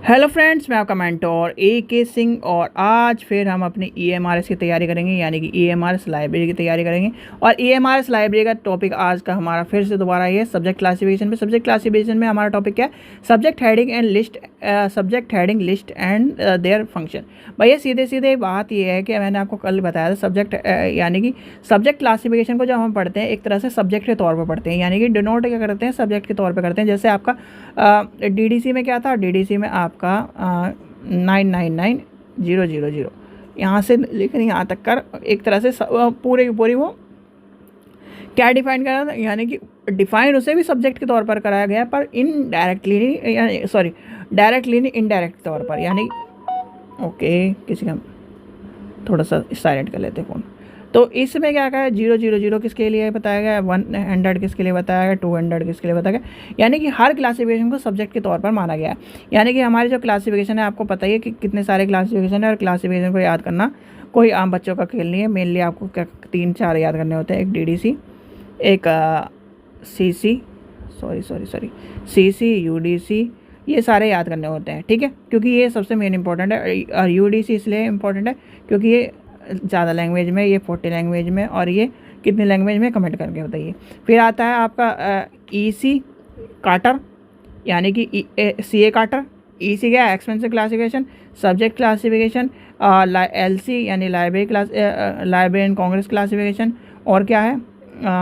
Hello friends, मैं आपका mentor AK Singh और आज फिर हम अपनी EMRS की तैयारी करेंगे, यानी कि EMRS लाइब्रेरी की तैयारी करेंगे। और EMRS लाइब्रेरी का टॉपिक आज का हमारा फिर से दोबारा ये सब्जेक्ट क्लासिफिकेशन में। सब्जेक्ट क्लासिफिकेशन में हमारा टॉपिक क्या है? Subject heading list and their function. भैया सीधे सीधे बात ये है कि मैंने आपको कल बताया था सब्जेक्ट यानी कि सब्जेक्ट क्लासिफिकेशन को जब हम पढ़ते हैं एक तरह से सब्जेक्ट के तौर पर पढ़ते हैं, यानी कि डिनोट क्या करते हैं, सब्जेक्ट के तौर पर करते हैं। जैसे आपका DDC में क्या था? DDC में आपका 999000 यहाँ से लेकर यहाँ तक कर एक तरह से पूरे की पूरी वो क्या डिफाइन करा था, यानी कि डिफाइन उसे भी सब्जेक्ट के तौर पर कराया गया, पर डायरेक्टली नहीं, इनडायरेक्ट तौर पर। यानी ओके, किसी का थोड़ा सा साइलेंट कर लेते फ़ोन। तो इसमें क्या कहा है? 000 किसके लिए बताया गया है, 100 किसके लिए बताया गया, 200 किसके लिए बताया गया। यानी कि हर क्लासिफिकेशन को सब्जेक्ट के तौर पर माना गया है। यानी कि हमारी जो क्लासिफिकेशन है, आपको पता ही है कि कितने सारे क्लासिफिकेशन है, और क्लासिफिकेशन को याद करना कोई आम बच्चों का खेल नहीं है। मेनली आपको क्या 3-4 याद करने होते हैं, एक DDC, एक CC, UDC, ये सारे याद करने होते हैं, ठीक है, क्योंकि ये सबसे मेन इंपॉर्टेंट है। और UDC इसलिए इम्पॉर्टेंट है क्योंकि ये ज़्यादा लैंग्वेज में, ये 40 लैंग्वेज में, और ये कितनी लैंग्वेज में, कमेंट करके बताइए। फिर आता है आपका EC कार्टर, यानी कि CA कार्टर। EC क्या है? Expensive classification, subject classification. LC यानी लाइब्रेरी एंड कांग्रेस क्लासिफिकेशन। और क्या है?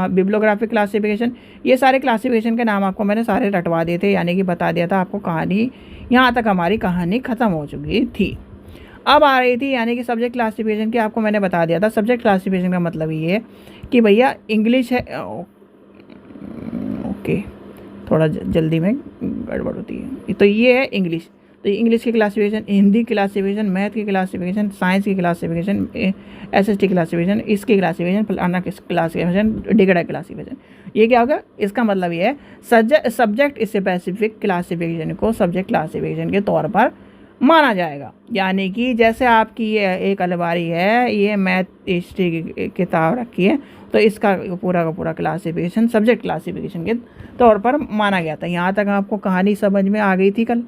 Bibliographic classification. ये सारे क्लासिफिकेशन के नाम आपको मैंने सारे रटवा दिए थे, यानी कि बता दिया था आपको। कहानी यहाँ तक हमारी कहानी ख़त्म हो चुकी थी। अब आ रही थी यानी कि सब्जेक्ट क्लासिफिकेशन की। आपको मैंने बता दिया था सब्जेक्ट क्लासिफिकेशन का मतलब ये है कि भैया इंग्लिश है। ओके, थोड़ा जल्दी में गड़बड़ होती है। तो ये है इंग्लिश, तो इंग्लिश की क्लासिफिकेशन, हिंदी क्लासिफिकेशन, मैथ की क्लासिफिकेशन, साइंस की क्लासिफिकेशन, SST क्लासिफिकेशन, इसकी क्लासिफिकेशन, फलाना क्लासिफिकेशन, डिगड़ा क्लासिफिकेशन। ये क्या होगा? इसका मतलब ये है सब्जेक्ट स्पेसिफिक क्लासिफिकेशन को सब्जेक्ट क्लासिफिकेशन के तौर पर माना जाएगा। यानी कि जैसे आपकी ये एक अलमारी है, ये मैथ हिस्ट्री की किताब रखी है, तो इसका पूरा का पूरा क्लासिफिकेशन सब्जेक्ट क्लासिफिकेशन के तौर पर माना गया था। यहाँ तक आपको कहानी समझ में आ गई थी, कल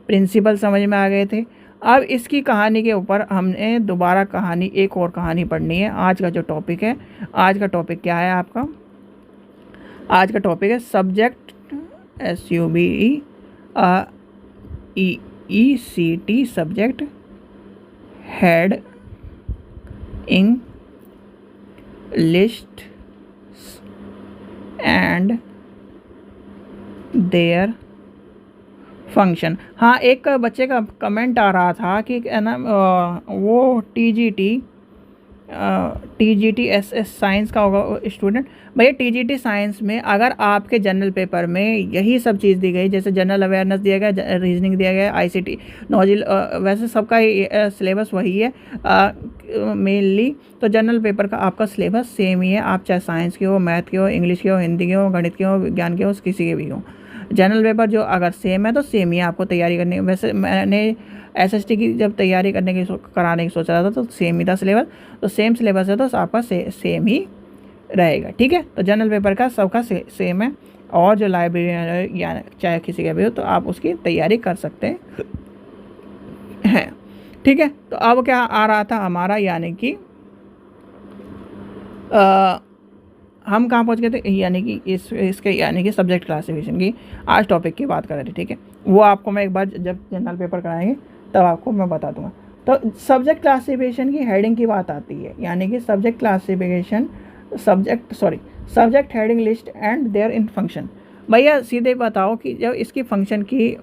प्रिंसिपल समझ में आ गए थे। अब इसकी कहानी के ऊपर हमने दोबारा कहानी, एक और कहानी पढ़नी है। आज का जो टॉपिक है, आज का टॉपिक क्या है आपका? आज का टॉपिक है subject SUBECT subject head in list and their function. हाँ, एक बच्चे का कमेंट आ रहा था कि है ना, वो TGT SS साइंस का होगा स्टूडेंट। भैया TGT साइंस में अगर आपके जनरल पेपर में यही सब चीज़ दी गई, जैसे जनरल अवेयरनेस दिया गया, रीजनिंग दिया गया, ICT नॉलेज, वैसे सबका सिलेबस वही है मेनली। तो जनरल पेपर का आपका सिलेबस सेम ही है, आप चाहे साइंस के हो, मैथ के हो, इंग्लिश के हो, हिंदी के हो, गणित के हो, विज्ञान के हो, किसी के भी हो। जनरल पेपर जो अगर सेम है तो सेम ही आपको तैयारी करनी है। वैसे मैंने SST की जब तैयारी कराने की सोच रहा था तो सेम ही था सिलेबस, तो सेम सिलेबस है तो आपका सेम ही रहेगा, ठीक है। तो जनरल पेपर का सबका सेम है, और जो लाइब्रेरी या चाहे किसी का भी हो तो आप उसकी तैयारी कर सकते हैं, ठीक है। तो अब क्या आ रहा था हमारा, यानी कि हम कहाँ पहुँच गए थे, यानी कि इसके यानी कि सब्जेक्ट क्लासिफिकेशन की आज टॉपिक की बात कर रहे थे, ठीक है। वो आपको मैं एक बार जब जनरल पेपर कराएंगे तब आपको मैं बता दूंगा। तो सब्जेक्ट क्लासिफिकेशन की हेडिंग की बात आती है, यानी कि subject classification subject heading list and there in function. भैया सीधे बताओ कि जब इसकी फंक्शन की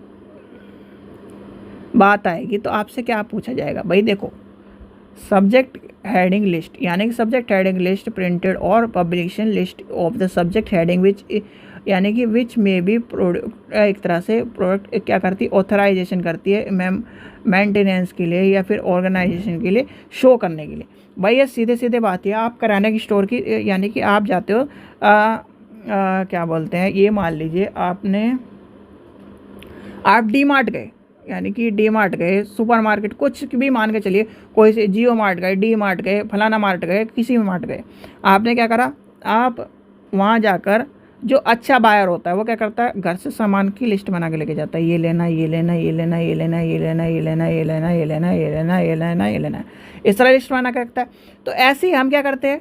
बात आएगी तो आपसे क्या पूछा जाएगा? भाई देखो, सब्जेक्ट हेडिंग लिस्ट यानी कि सब्जेक्ट हेडिंग लिस्ट प्रिंटेड और publication list of the subject heading which, यानी कि विच में भी एक तरह से प्रोडक्ट क्या करती है, ऑथराइजेशन करती है मेंटेनेंस के लिए या फिर ऑर्गेनाइजेशन के लिए, शो करने के लिए। भाई ये सीधे सीधे बात है, आप कराने की स्टोर की, यानी कि आप जाते हो क्या बोलते हैं, ये मान लीजिए आप DMart गए, यानी कि DMart गए, सुपर मार्केट कुछ भी मान के चलिए, कोई से जियो मार्ट गए, DMart गए, फलाना मार्ट गए, किसी भी मार्ट गए। आपने क्या करा? आप वहाँ जाकर जो अच्छा बायर होता है वो क्या करता है, घर से सामान की लिस्ट बना के लेके जाता है, ये लेना ये लेना ये लेना ये लेना ये लेना ये लेना ये लेना ये लेना ये लेना ये लेना ये लेना, इस तरह लिस्ट बना के रखता है। तो ऐसे ही हम क्या करते हैं,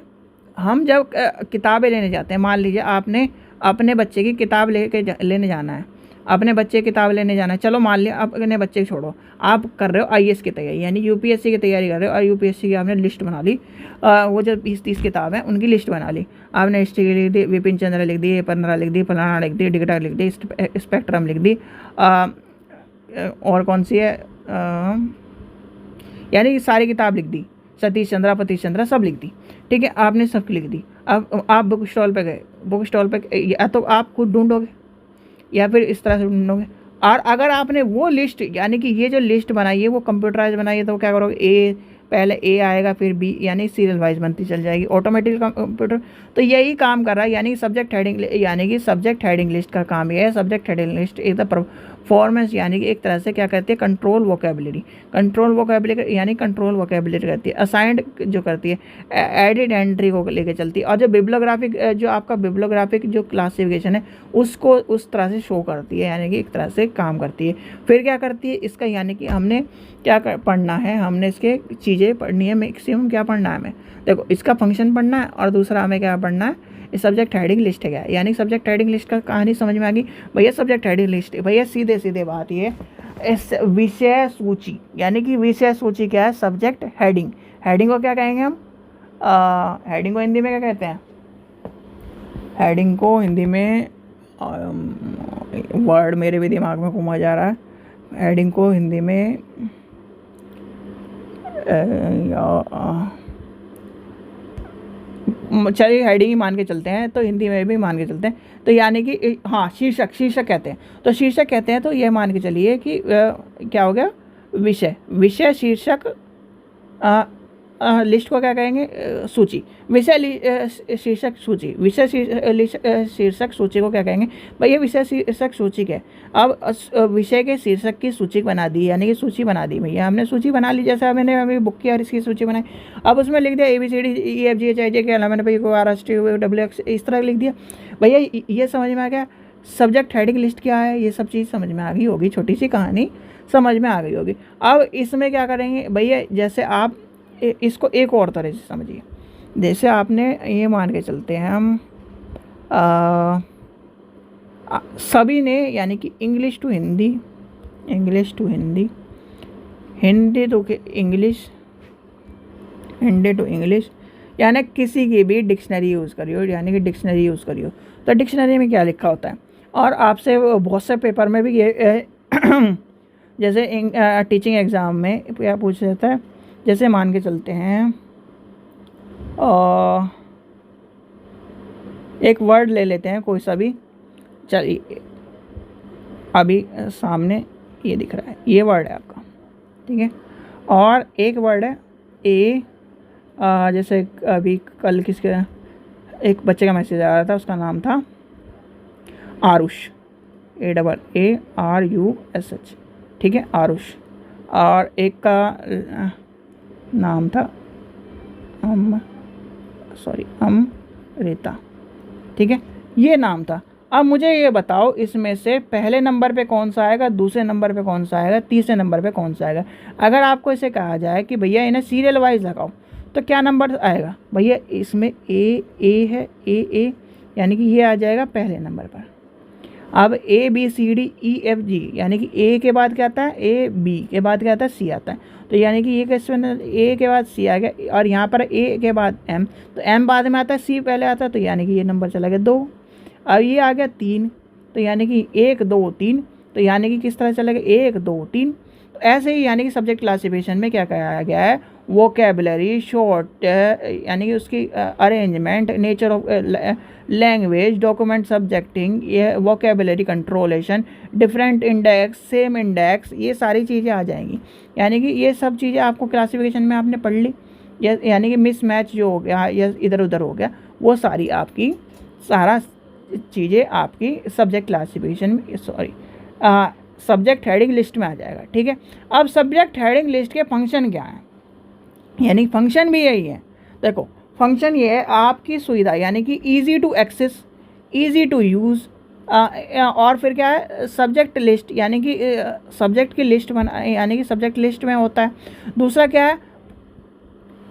हम जब किताबें लेने जाते हैं, मान लीजिए आपने अपने बच्चे की किताब लेने जाना है, अपने बच्चे की किताब लेने जाना है, चलो मान लिया अपने बच्चे को छोड़ो, आप कर रहे हो आईएएस की तैयारी यानी यूपीएससी की तैयारी कर रहे हो, और यूपीएससी की आपने लिस्ट बना ली, वो जो 20-30 किताब है उनकी लिस्ट बना ली, आपने हिस्ट्री लिख दी, विपिन चंद्र लिख दी, 15 लिख दी, फलाना लिख दी, डिगटा लिख दी, स्पेक्ट्रम लिख दी, और कौन सी है, यानी सारी किताब लिख दी, सतीश चंद्रा पतीश चंद्रा सब लिख दी, ठीक है, आपने सब लिख दी। अब आप बुक स्टॉल पे गए, बुक स्टॉल पे या तो आप खुद ढूंढोगे या फिर इस तरह से ढूंढोगे, और अगर आपने वो लिस्ट यानी कि ये जो लिस्ट बनाई है वो कंप्यूटराइज बनाई है, तो क्या करोगे, पहले ए आएगा फिर बी, यानी सीरियल वाइज बनती चल जाएगी ऑटोमेटिक कंप्यूटर। तो यही काम कर रहा है, यानी सब्जेक्ट हेडिंग, यानी कि सब्जेक्ट हेडिंग लिस्ट का काम ये है। सब्जेक्ट हेडिंग लिस्ट एक द परफॉर्मेंस, यानी कि एक तरह से क्या करती है, कंट्रोल वोकेबलरी, यानी कंट्रोल वोकेबलरी करती है, असाइंड जो करती है, एडिड एंट्री को लेके चलती है, और जो बिब्लोग्राफिक, जो आपका बिब्लोग्राफिक जो क्लासिफिकेशन है उसको उस तरह से शो करती है, यानी कि एक तरह से काम करती है। फिर क्या करती है इसका, यानी कि हमने क्या पढ़ना है, हमने इसके चीज़ें पढ़नी है, मैक्सिमम क्या पढ़ना है हमें, देखो इसका फंक्शन पढ़ना है, और दूसरा हमें क्या पढ़ना है, इस सब्जेक्ट हेडिंग लिस्ट है क्या, यानी सब्जेक्ट हेडिंग लिस्ट का कहानी समझ में आ गई भैया। सब्जेक्ट हेडिंग लिस्ट भैया सीधे सीधे बात ये, इस विषय सूची, यानी कि विषय सूची क्या है, सब्जेक्ट हेडिंग। हेडिंग को क्या कहेंगे हम, हेडिंग को हिंदी में क्या कहते हैं, हेडिंग को हिंदी में, वर्ड मेरे भी दिमाग में घुमा जा रहा है, हेडिंग को हिंदी में चलिए हेडिंग ही मान के चलते हैं, तो हिंदी में भी मान के चलते हैं, तो यानी कि हाँ शीर्षक कहते हैं, तो शीर्षक कहते हैं, तो ये मान के चलिए कि क्या हो गया, विषय शीर्षक, लिस्ट को क्या कहेंगे, सूची, विषय शीर्षक सूची, विषय शीर्षक सूची को क्या कहेंगे भाई, ये विषय शीर्षक सूची है। अब विषय के शीर्षक की सूची बना दी, यानी कि सूची बना दी भैया, हमने सूची बना ली, जैसे मैंने अभी बुक की और इसकी सूची बनाई, अब उसमें लिख दिया ABCD EFGHIJ के अलावा मैंने भाई RST इस तरह लिख दिया भैया, ये समझ में आ गया। सब्जेक्ट हेडिंग लिस्ट क्या है, ये सब चीज़ समझ में आ गई होगी, छोटी सी कहानी समझ में आ गई होगी। अब इसमें क्या करेंगे भैया, जैसे आप इसको एक और तरह से समझिए, जैसे आपने ये मान के चलते हैं हम सभी ने, यानी कि English to Hindi, Hindi to English, Hindi to English, यानी किसी की भी डिक्शनरी यूज़ करियो, यानी कि डिक्शनरी यूज़ करियो, तो डिक्शनरी में क्या लिखा होता है, और आपसे बहुत से पेपर में भी ये जैसे टीचिंग एग्ज़ाम में क्या पूछ जाता है, जैसे मान के चलते हैं एक वर्ड ले लेते हैं कोई सा भी, चलिए अभी सामने ये दिख रहा है, ये वर्ड है आपका, ठीक है, और एक वर्ड है जैसे अभी कल किसके एक बच्चे का मैसेज आ रहा था, उसका नाम था आरुष, AAARUSH, ठीक है, आरुष, और एक का नाम था अमृता, ठीक है, ये नाम था। अब मुझे ये बताओ इसमें से पहले नंबर पे कौन सा आएगा, दूसरे नंबर पे कौन सा आएगा, तीसरे नंबर पे कौन सा आएगा। अगर आपको इसे कहा जाए कि भैया इन्हें सीरियल वाइज लगाओ, तो क्या नंबर आएगा भैया, इसमें ए है, ए यानी कि ये आ जाएगा पहले नंबर पर। अब ABCDEFG, यानी कि ए के बाद क्या आता है, AB के बाद क्या आता है, C आता है, तो यानी कि ये क्वेश्चन ए के बाद C आ गया, और यहाँ पर ए के बाद M, तो M बाद में आता है, C पहले आता है, तो यानी कि ये नंबर चला गया 2। अब ये आ गया 3, तो यानी कि 1 2 3, तो यानी कि किस तरह चलेगा 1 2 3। तो ऐसे ही यानी कि सब्जेक्ट क्लासिफिकेशन में क्या कहा गया है, वोकेबलरी, शॉर्ट, यानी कि उसकी arrangement, nature of language, document subjecting, ये वोकेबलरी कंट्रोलेशन, डिफरेंट इंडेक्स, सेम इंडेक्स, ये सारी चीज़ें आ जाएंगी। यानी कि ये सब चीज़ें आपको क्लासिफिकेशन में आपने पढ़ ली, यानी कि मिस मैच जो हो गया या इधर उधर हो गया, वो सारी आपकी सारा चीज़ें आपकी सब्जेक्ट क्लासिफिकेशन में, सब्जेक्ट हेडिंग लिस्ट में आ जाएगा, ठीक है। अब सब्जेक्ट हेडिंग लिस्ट के फंक्शन क्या हैं, यानी फंक्शन भी यही है। देखो फंक्शन ये है आपकी सुविधा, यानी कि easy to access, easy to use. और फिर क्या है, सब्जेक्ट लिस्ट, यानी कि सब्जेक्ट की लिस्ट बना, यानी कि सब्जेक्ट लिस्ट में होता है। दूसरा क्या है,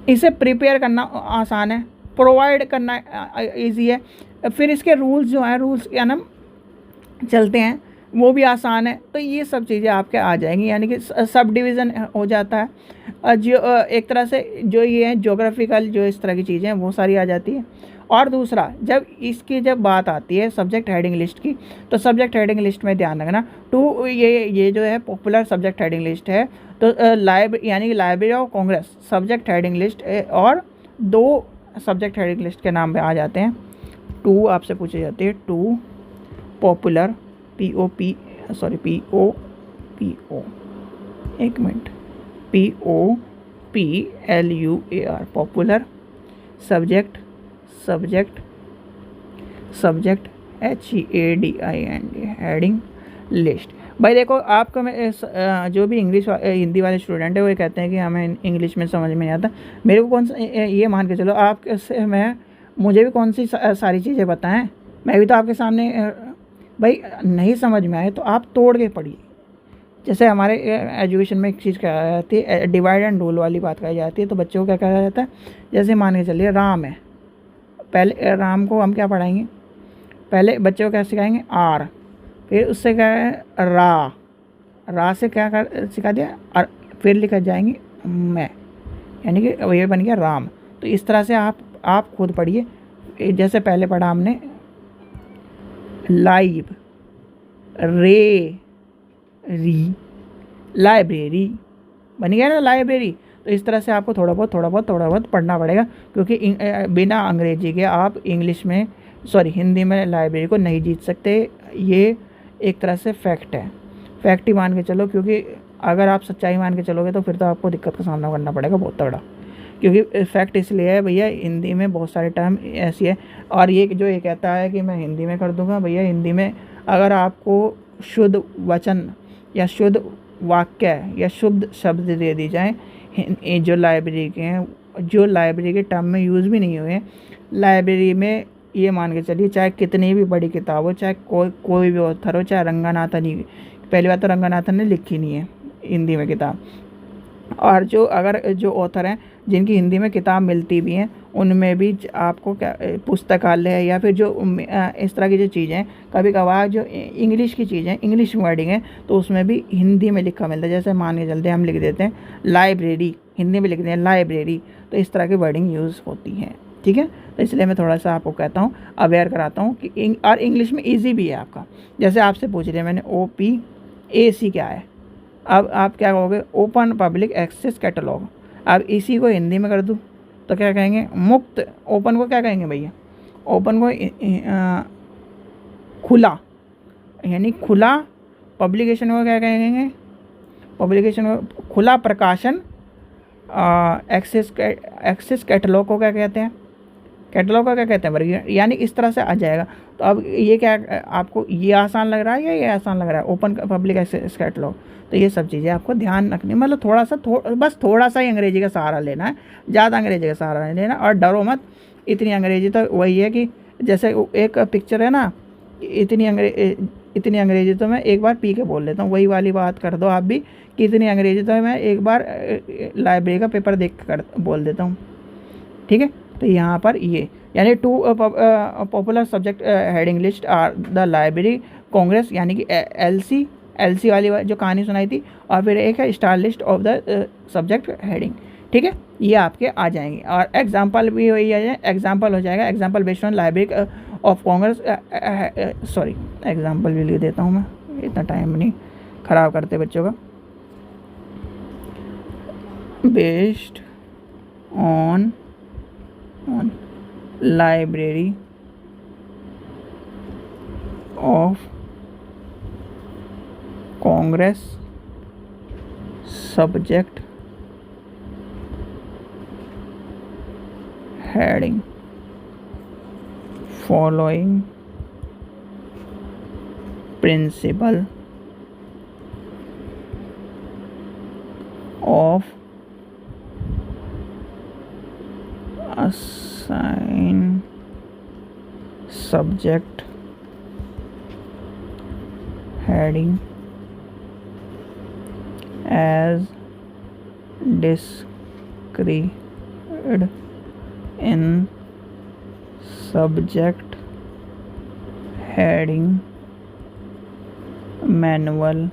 इसे प्रिपेयर करना आसान है, प्रोवाइड करना इजी है। फिर इसके रूल्स जो हैं, रूल्स क्या नाम चलते हैं, वो भी आसान है। तो ये सब चीज़ें आपके आ जाएंगी, यानी कि सब डिवीज़न हो जाता है। जो एक तरह से जो ये है ज्योग्राफिकल, जो इस तरह की चीज़ें हैं वो सारी आ जाती है। और दूसरा, जब बात आती है सब्जेक्ट हेडिंग लिस्ट की, तो सब्जेक्ट हेडिंग लिस्ट में ध्यान रखना, टू ये जो है पॉपुलर सब्जेक्ट हेडिंग लिस्ट है। तो यानी कि library of Congress subject heading list, और 2 सब्जेक्ट हेडिंग लिस्ट के नाम पे आ जाते हैं। 2 आपसे पूछी जाती है, 2 पॉपुलर, POP, सॉरी POPO, एक minute, POPLUAR, popular subject HEADING heading list. भाई देखो, आपको मैं जो भी हिंदी वाले स्टूडेंट है वो ये कहते हैं कि हमें इंग्लिश में समझ में नहीं आता। मेरे को कौन सा, ये मान के चलो आपके से मुझे भी कौन सी सारी चीज़ें बताएं, मैं भी तो आपके सामने। भाई नहीं समझ में आए तो आप तोड़ के पढ़िए। जैसे हमारे एजुकेशन में एक चीज़ कहा जाती है, डिवाइड एंड रूल वाली बात कही जाती है। तो बच्चों को क्या कहा जाता है, जैसे मान के चलिए राम है, पहले राम को हम क्या पढ़ाएंगे, पहले बच्चे को क्या सिखाएंगे, आर, फिर उससे क्या है रा से क्या सिखा दिया, और फिर लिखा जाएंगे मैं, यानी कि ये बन गया राम। तो इस तरह से आप खुद पढ़िए। जैसे पहले पढ़ा हमने लाइव रे री, लाइब्रेरी बन गया ना लाइब्रेरी। तो इस तरह से आपको थोड़ा बहुत पढ़ना पड़ेगा, क्योंकि बिना अंग्रेजी के आप हिंदी में लाइब्रेरी को नहीं जीत सकते। ये एक तरह से फैक्ट है, फैक्ट ही मान के चलो, क्योंकि अगर आप सच्चाई मान के चलोगे तो फिर तो आपको दिक्कत का सामना करना पड़ेगा बहुत तगड़ा। क्योंकि फैक्ट इसलिए है भैया, हिंदी में बहुत सारे टर्म ऐसी है। और ये जो ये कहता है कि मैं हिंदी में कर दूंगा, भैया हिंदी में अगर आपको शुद्ध वचन या शुद्ध वाक्य या शुद्ध शब्द दे दी जाए, जो लाइब्रेरी के हैं, जो लाइब्रेरी के टर्म में यूज़ भी नहीं हुए, लाइब्रेरी में ये मान के चलिए चाहे कितनी भी बड़ी किताब हो, चाहे कोई भी ऑथर हो, चाहे रंगनाथन ही, पहली बात तो रंगनाथन ने लिखी नहीं है हिंदी में किताब। और जो ऑथर हैं जिनकी हिंदी में किताब मिलती भी हैं, उनमें भी आपको क्या पुस्तकालय है, या फिर जो इस तरह की जो चीज़ें, कभी कभार जो इंग्लिश की चीज़ें, इंग्लिश वर्डिंग है, तो उसमें भी हिंदी में लिखा मिलता है। जैसे मान के चलते हम लिख देते हैं लाइब्रेरी, हिंदी में लिखते हैं लाइब्रेरी, तो इस तरह की वर्डिंग यूज़ होती है। ठीक है, तो इसलिए मैं थोड़ा सा आपको कहता हूँ, अवेयर कराता हूँ कि और इंग्लिश में ईजी भी है आपका। जैसे आपसे पूछ रहे हैं मैंने OPAC क्या है, अब आप क्या कहोगे, ओपन पब्लिक एक्सेस कैटलॉग। अब इसी को हिंदी में कर दूँ तो क्या कहेंगे, मुक्त। ओपन को क्या कहेंगे भैया, ओपन को खुला, यानी खुला। पब्लिकेशन को क्या कहेंगे, पब्लिकेशन को खुला प्रकाशन। एक्सेस कैटलॉग को क्या कहते हैं, कैटलॉग का क्या कहते हैं वर्गीकरण, यानी इस तरह से आ जाएगा। तो अब ये क्या आपको ये आसान लग रहा है या ये आसान लग रहा है, ओपन पब्लिक एक्सेस कैटलॉग। तो ये सब चीज़ें आपको ध्यान रखनी, मतलब बस थोड़ा सा ही अंग्रेजी का सहारा लेना है, ज़्यादा अंग्रेजी का सहारा नहीं लेना। और डरो मत, इतनी अंग्रेजी तो वही है कि जैसे एक पिक्चर है ना, इतनी अंग्रेजी तो मैं एक बार पी के बोल लेता हूँ, वही वाली बात कर दो आप भी कि इतनी अंग्रेजी तो मैं एक बार लाइब्रेरी का पेपर देख कर बोल देता हूँ। ठीक है, तो यहाँ पर ये यानी 2 popular subject heading list are the library congress, यानी कि LC वाली जो कहानी सुनाई थी, और फिर एक है star list of the subject heading. ठीक है, ये आपके आ जाएंगे। और एग्जाम्पल भी वही आ जाए, एग्जाम्पल हो जाएगा, example based on library of Congress, sorry example भी लिख देता हूँ मैं, इतना टाइम नहीं ख़राब करते बच्चों का। Based on library of Congress subject heading following principle of assign subject heading as described in subject heading manual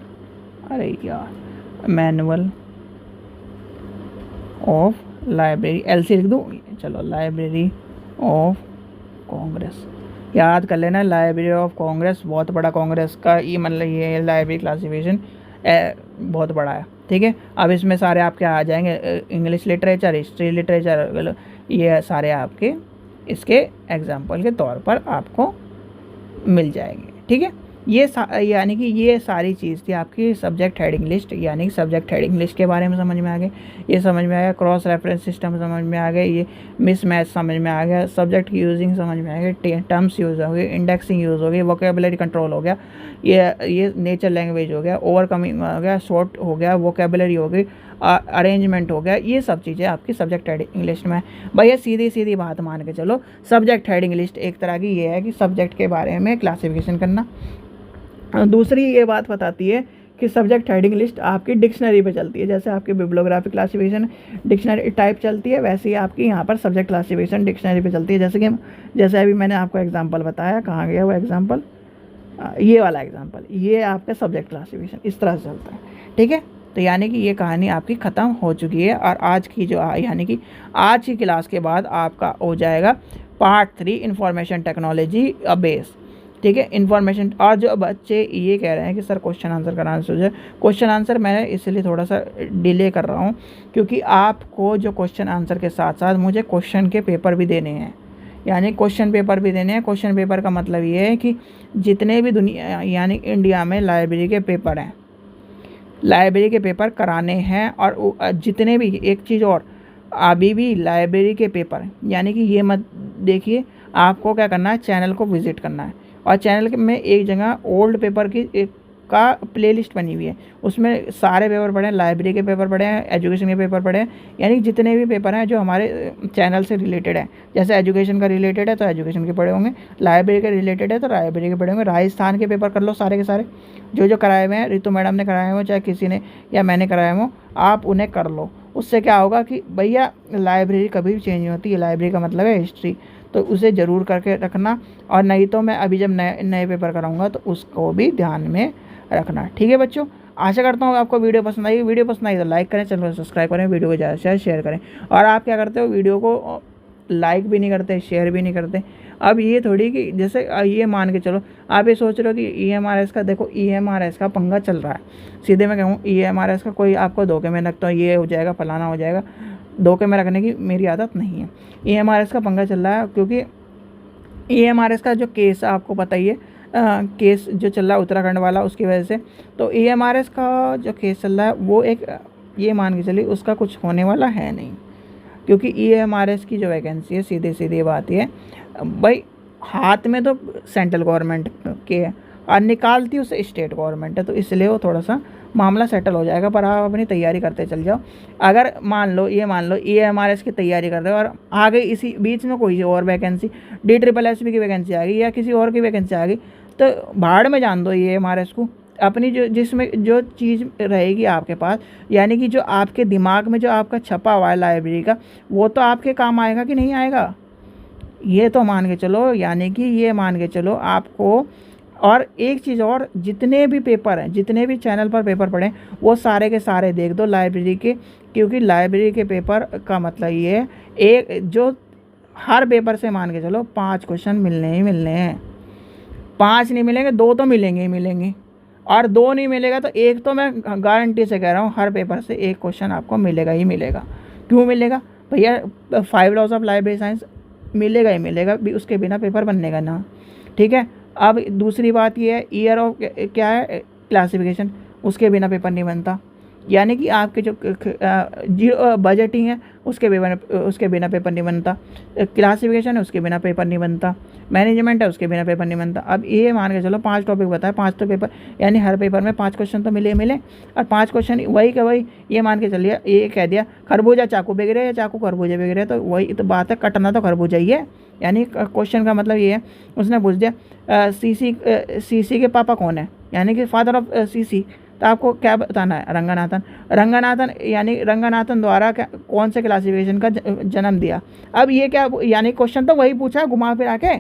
of library, L से लिख दूँ, चलो लाइब्रेरी ऑफ कांग्रेस, याद कर लेना। लाइब्रेरी ऑफ कांग्रेस बहुत बड़ा कांग्रेस का ये मतलब ये लाइब्रेरी क्लासिफिकेशन बहुत बड़ा है, ठीक है। अब इसमें सारे आपके आ जाएंगे, इंग्लिश लिटरेचर, हिस्ट्री लिटरेचर, ये सारे आपके इसके एग्जाम्पल के तौर पर आपको मिल जाएंगे, ठीक है। ये यानी कि ये सारी चीज़ थी आपकी सब्जेक्ट हेडिंग लिस्ट, यानी कि सब्जेक्ट हेडिंग लिस्ट के बारे में समझ में आ गए, ये समझ में आ गया, क्रॉस रेफरेंस सिस्टम समझ में आ गए, ये मिसमैच समझ में आ गया, सब्जेक्ट की यूजिंग समझ में आ गया, टर्म्स यूज़ हो गए, इंडेक्सिंग यूज़ हो गई, वोकेबुलरी कंट्रोल हो गया, ये नेचर लैंग्वेज हो गया, ओवरकमिंग हो गया, शॉर्ट हो गया, वोकेबुलरी हो गई, अरेंजमेंट हो गया, ये सब चीज़ें आपकी सब्जेक्ट हेडिंग लिस्ट में। भैया सीधी सीधी बात मान के चलो, सब्जेक्ट हेडिंग लिस्ट एक तरह की ये है कि सब्जेक्ट के बारे में क्लासिफिकेशन करना। दूसरी ये बात बताती है कि सब्जेक्ट हेडिंग लिस्ट आपकी डिक्शनरी पे चलती है, जैसे आपकी बिब्लियोग्राफिक क्लासिफिकेशन डिक्शनरी टाइप चलती है, वैसे ही आपकी यहाँ पर सब्जेक्ट क्लासिफिकेशन डिक्शनरी पे चलती है। जैसे अभी मैंने आपको एग्जांपल बताया, कहाँ गया वो एग्जांपल, ये वाला एग्जांपल, ये आपका सब्जेक्ट क्लासिफिकेशन इस तरह से चलता है, ठीक है। तो यानी कि ये कहानी आपकी ख़त्म हो चुकी है, और आज की जो यानी कि आज की क्लास के बाद आपका हो जाएगा पार्ट 3 इंफॉर्मेशन टेक्नोलॉजी बेस, ठीक है। इन्फॉर्मेशन, और जो बच्चे ये कह रहे हैं कि सर क्वेश्चन आंसर कराना सोचे, क्वेश्चन आंसर मैं इसलिए थोड़ा सा डिले कर रहा हूँ क्योंकि आपको जो क्वेश्चन आंसर के साथ साथ मुझे क्वेश्चन के पेपर भी देने हैं, यानी क्वेश्चन पेपर भी देने हैं। क्वेश्चन पेपर का मतलब ये है कि जितने भी दुनिया यानी इंडिया में लाइब्रेरी के पेपर हैं, लाइब्रेरी के पेपर कराने हैं, और जितने भी, एक चीज़ और, अभी भी लाइब्रेरी के पेपर, यानी कि ये मत देखिए, आपको क्या करना है, चैनल को विज़िट करना है, और चैनल में एक जगह ओल्ड पेपर की का प्लेलिस्ट बनी हुई है, उसमें सारे पेपर पढ़े हैं, लाइब्रेरी के पेपर पढ़े हैं, एजुकेशन के पेपर पढ़े हैं, यानी जितने भी पेपर हैं जो हमारे चैनल से रिलेटेड है, जैसे एजुकेशन का रिलेटेड है तो एजुकेशन के पढ़े होंगे, लाइब्रेरी के रिलेटेड है तो लाइब्रेरी के पढ़े होंगे, राजस्थान के पेपर कर लो सारे के सारे, जो कराए हुए हैं, रितु मैडम ने कराए हुए, चाहे किसी ने या मैंने कराए हुए, आप उन्हें कर लो। उससे क्या होगा कि भैया लाइब्रेरी कभी भी चेंज नहीं होती है, लाइब्रेरी का मतलब है हिस्ट्री, तो उसे ज़रूर करके रखना, और नहीं तो मैं अभी जब नए पेपर कराऊंगा तो उसको भी ध्यान में रखना, ठीक है बच्चों। आशा करता हूँ आपको वीडियो पसंद आई, वीडियो पसंद आई तो लाइक करें, चैनल को सब्सक्राइब करें, वीडियो को ज़्यादा से ज़्यादा शेयर करें। और आप क्या करते हो, वीडियो को लाइक भी नहीं करते, शेयर भी नहीं करते। अब ये थोड़ी कि जैसे ये मान के चलो, आप ये सोच रहे हो कि EMRS का, देखो EMRS का पंगा चल रहा है, सीधे मैं कहूँ EMRS का कोई आपको धोखे में रखता हूँ, ये हो जाएगा फलाना हो जाएगा, धोखे में रखने की मेरी आदत नहीं है। EMRS का पंगा चल रहा है क्योंकि EMRS का जो केस है आपको पता ही है, केस जो चल रहा है उत्तराखंड वाला, उसकी वजह से तो EMRS का जो केस चल रहा है वो एक, ये मान के चलिए उसका कुछ होने वाला है नहीं, क्योंकि EMRS की जो वैकेंसी है, सीधे सीधे बात ये भाई, हाथ में तो सेंट्रल गवर्नमेंट के है और निकालती उसे स्टेट गवर्नमेंट है, तो इसलिए वो थोड़ा सा मामला सेटल हो जाएगा। पर आप अपनी तैयारी करते चल जाओ। अगर मान लो EMRS की तैयारी कर रहे हो और आ गई इसी बीच में कोई और वैकेंसी, DSSS की वैकेंसी आ गई या किसी और की वैकेंसी आ गई, तो भाड़ में जान दो EMRS को। अपनी जो जिसमें जो चीज़ रहेगी आपके पास, यानी कि जो आपके दिमाग में जो आपका छपा हुआ है लाइब्रेरी का, वो तो आपके काम आएगा कि नहीं आएगा, ये तो मान के चलो। यानी कि ये मान के चलो आपको। और एक चीज़ और, जितने भी पेपर हैं, जितने भी चैनल पर पेपर पढ़ें, वो सारे के सारे देख दो लाइब्रेरी के, क्योंकि लाइब्रेरी के पेपर का मतलब ये है, एक जो हर पेपर से मान के चलो 5 क्वेश्चन मिलने ही मिलने हैं। 5 नहीं मिलेंगे, 2 तो मिलेंगे ही मिलेंगे, और 2 नहीं मिलेगा तो एक तो मैं गारंटी से कह रहा हूँ, हर पेपर से एक क्वेश्चन आपको मिलेगा ही मिलेगा। क्यों मिलेगा भैया, 5 लॉज ऑफ लाइब्रेरी साइंस मिलेगा ही मिलेगा, उसके बिना पेपर बनने ना, ठीक है। अब दूसरी बात ये है, ईयर ऑफ क्या है, क्लासिफिकेशन, उसके बिना पेपर नहीं बनता। यानी कि आपके जो जीरो बजटिंग है उसके बिना पेपर नहीं बनता, क्लासिफिकेशन है उसके बिना पेपर नहीं बनता, मैनेजमेंट है उसके बिना पेपर नहीं बनता। अब ये मान के चलो 5 टॉपिक बताए, 5 तो पेपर, यानी हर पेपर में 5 क्वेश्चन तो मिले, और 5 क्वेश्चन वही का वही, ये मान के चलिए, ये कह दिया खरबूजा चाकू बिक रहे या चाकू खरबूजा बिक रहे, तो वही तो बात है, कटना तो खरबूजा ही है। यानी क्वेश्चन का मतलब ये है, उसने पूछ दिया सीसी के पापा कौन है, यानी कि फादर ऑफ सीसी, तो आपको क्या बताना है, रंगनाथन। रंगनाथन यानी रंगनाथन द्वारा कौन से क्लासिफिकेशन का जन्म दिया। अब ये क्या, यानी क्वेश्चन तो वही पूछा घुमा फिरा के,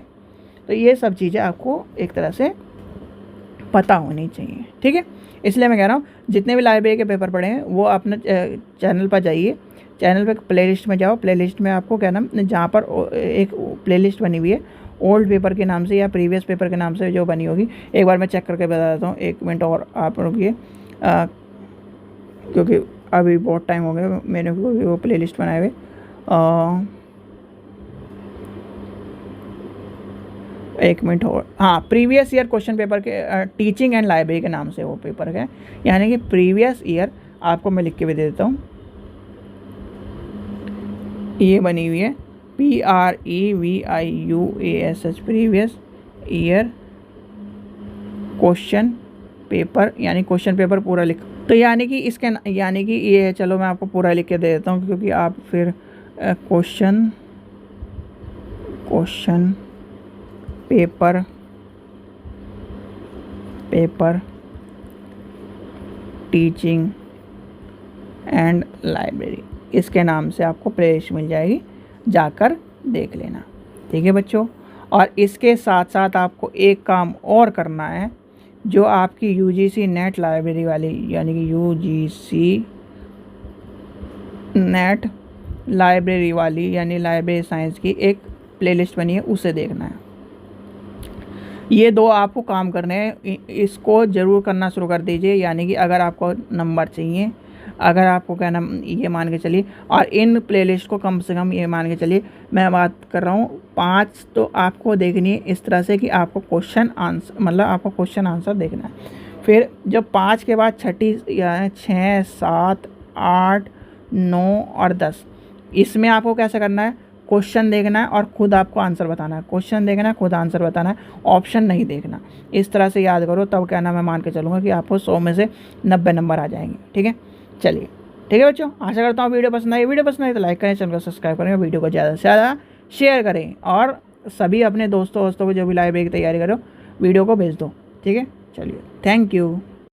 तो ये सब चीज़ें आपको एक तरह से पता होनी चाहिए, ठीक है। इसलिए मैं कह रहा हूँ जितने भी लाइब्रेरी के पेपर पढ़े हैं वो अपने चैनल पर जाइए, चैनल पे प्लेलिस्ट में जाओ, प्लेलिस्ट में आपको क्या नाम, जहाँ पर एक प्लेलिस्ट बनी हुई है ओल्ड पेपर के नाम से या प्रीवियस पेपर के नाम से जो बनी होगी, एक बार मैं चेक करके बता देता हूँ, 1 मिनट और आप रुकिए, क्योंकि अभी बहुत टाइम हो गया मैंने वो प्लेलिस्ट बनाए हुए। 1 मिनट और, हाँ, प्रीवियस ईयर क्वेश्चन पेपर के टीचिंग एंड लाइब्रेरी के नाम से वो पेपर है, यानी कि प्रीवियस ईयर आपको मैं लिख के भी दे देता हूँ, ये बनी हुई है PREVIUASH, previous year question paper, यानी क्वेश्चन पेपर पूरा लिख, तो यानी कि इसके यानी कि ये है, चलो मैं आपको पूरा लिख के दे देता हूँ, क्योंकि आप फिर question paper teaching and library, इसके नाम से आपको प्लेलिस्ट मिल जाएगी, जाकर देख लेना, ठीक है बच्चों। और इसके साथ साथ आपको एक काम और करना है, जो आपकी UGC नेट लाइब्रेरी वाली, यानी कि UGC नेट लाइब्रेरी वाली, यानी लाइब्रेरी साइंस की एक प्लेलिस्ट बनी है, उसे देखना है। ये 2 आपको काम करने हैं, इसको ज़रूर करना शुरू कर दीजिए, यानी कि अगर आपको नंबर चाहिए, अगर आपको क्या नाम, ये मान के चलिए, और इन प्लेलिस्ट को कम से कम ये मान के चलिए, मैं बात कर रहा हूँ 5 तो आपको देखनी है इस तरह से कि आपको क्वेश्चन आंसर, मतलब आपको क्वेश्चन आंसर देखना है। फिर जब 5 के बाद छठी या 6, 7, 8, 9 और 10, इसमें आपको कैसे करना है, क्वेश्चन देखना है और खुद आपको आंसर बताना है, क्वेश्चन देखना है, खुद आंसर बताना है, ऑप्शन नहीं देखना। इस तरह से याद करो, तब क्या नाम, मैं मान के चलूँगा कि आपको 100 में से 90 नंबर आ जाएंगे, ठीक है। चलिए, ठीक है बच्चों, आशा करता हूँ वीडियो पसंद आई तो लाइक करें, चैनल को सब्सक्राइब करें, वीडियो को ज़्यादा से ज़्यादा शेयर करें, और सभी अपने दोस्तों को जो भी लाइब्रेरी की तैयारी करो वीडियो को भेज दो, ठीक है। चलिए, थैंक यू।